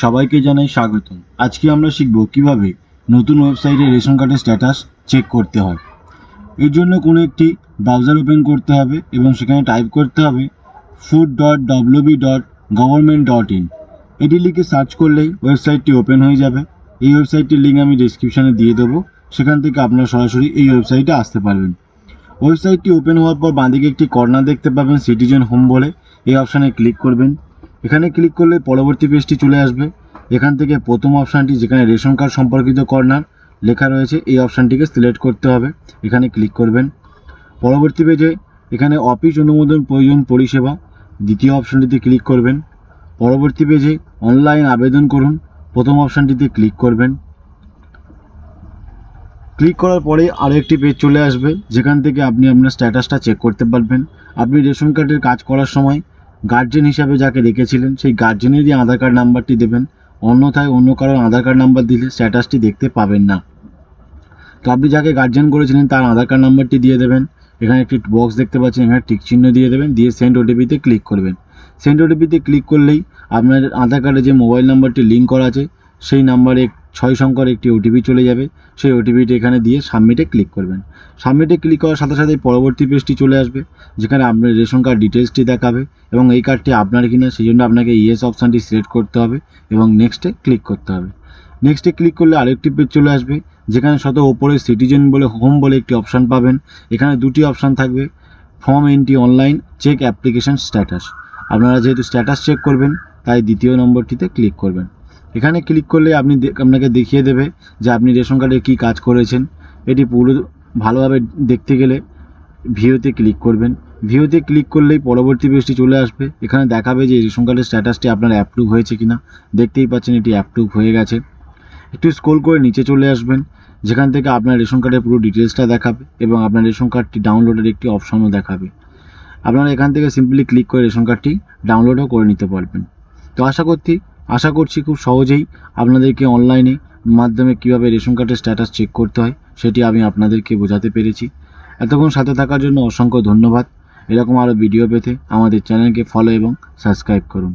সবাইকে জানাই স্বাগতম। আজকে আমরা শিখব কিভাবে নতুন ওয়েবসাইটে রেশন কার্ডের স্ট্যাটাস চেক করতে হয়। এর জন্য কোনো একটি ব্রাউজার ওপেন করতে হবে এবং সেখানে টাইপ করতে হবে food.wb.government.in। এটি লিখে সার্চ করলেই ওয়েবসাইটটি ওপেন হয়ে যাবে। এই ওয়েবসাইটটির লিঙ্ক আমি ডেসক্রিপশানে দিয়ে দেবো, সেখান থেকে আপনারা সরাসরি এই ওয়েবসাইটে আসতে পারবেন। ওয়েবসাইটটি ওপেন হওয়ার পর বাঁদিকে একটি কর্নার দেখতে পাবেন সিটিজেন হোম বলে, এই অপশানে ক্লিক করবেন। এখানে ক্লিক করলে পরবর্তী পেজটি চলে আসবে। এখান থেকে প্রথম অপশানটি যেখানে রেশন কার্ড সম্পর্কিত কর্নার লেখা রয়েছে এই অপশানটিকে সিলেক্ট করতে হবে, এখানে ক্লিক করবেন। পরবর্তী পেজে এখানে অফিস অনুমোদন প্রয়োজন পরিষেবা দ্বিতীয় অপশানটিতে ক্লিক করবেন। পরবর্তী পেজে অনলাইন আবেদন করুন প্রথম অপশানটিতে ক্লিক করবেন। ক্লিক করার পরে আরও একটি পেজ চলে আসবে যেখান থেকে আপনি আপনার স্ট্যাটাসটা চেক করতে পারবেন। আপনি রেশন কার্ডের কাজ করার সময় গার্জেন হিসাবে যাকে রেখেছিলেন সেই গার্জেনেরই আধার কার্ড নাম্বারটি দেবেন, অন্যথায় অন্য কারোর আধার কার্ড নাম্বার দিলে স্ট্যাটাসটি দেখতে পাবেন না। তো আপনি যাকে গার্জেন করেছিলেন তার আধার কার্ড নাম্বারটি দিয়ে দেবেন। এখানে একটি বক্স দেখতে পাচ্ছেন, এখানে টিক চিহ্ন দিয়ে দেবেন, দিয়ে সেন্ড ওটিপিতে ক্লিক করবেন। সেন্ড ওটিপিতে ক্লিক করলেই আপনার আধার কার্ডে যে মোবাইল নাম্বারটি লিঙ্ক করা আছে সেই নাম্বারে 6 সংখ্যার একটি ওটিপি চলে যাবে। সেই ওটিপিটি এখানে দিয়ে সাবমিটে ক্লিক করবেন। সাবমিটে ক্লিক করার সাথে সাথে পরবর্তী পেজটি চলে আসবে যেখানে আপনার রেশন কার্ড ডিটেলসটি দেখাবে এবং এই কার্ডটি আপনার কিনা সেই জন্য আপনাকে ইয়েস অপশানটি সিলেক্ট করতে হবে এবং নেক্সটে ক্লিক করতে হবে। নেক্সটে ক্লিক করলে আরেকটি পেজ চলে আসবে যেখানে শত ওপরে সিটিজেন বলে হোম বলে একটি অপশান পাবেন। এখানে দুটি অপশান থাকবে, form entry online, check application status. আপনারা যেহেতু স্ট্যাটাস চেক করবেন তাই দ্বিতীয় নম্বরটিতে ক্লিক করবেন। এখানে ক্লিক করলে আপনাকে দেখিয়ে দেবে যে আপনি রেশন কার্ডে কী কাজ করেছেন। এটি পুরো ভালোভাবে দেখতে গেলে ভিউতে ক্লিক করবেন। ভিউতে ক্লিক করলেই পরবর্তী পেজটি চলে আসবে। এখানে দেখাবে যে রেশন কার্ডের স্ট্যাটাসটি আপনার অ্যাপ্রুভ হয়েছে কিনা। দেখতেই পাচ্ছেন এটি অ্যাপ্রুভ হয়ে গেছে। একটু স্ক্রল করে নিচে চলে আসবেন যেখান থেকে আপনার রেশন কার্ডের পুরো ডিটেলসটা দেখাবে এবং আপনার রেশন কার্ডটি ডাউনলোডের একটি অপশনও দেখাবে। আপনারা এখান থেকে সিম্পলি ক্লিক করে রেশন কার্ডটি ডাউনলোডও করে নিতে পারবেন। তো আশা করছি খুব সহজেই আপনাদেরকে অনলাইনে মাধ্যমে কীভাবে রেশন কার্ডের স্ট্যাটাস চেক করতে হয় সেটি আমি আপনাদেরকে বোঝাতে পেরেছি। এতক্ষণ সাথে থাকার জন্য অসংখ্য ধন্যবাদ। এরকম আরও ভিডিও পেতে আমাদের চ্যানেলকে ফলো এবং সাবস্ক্রাইব করুন।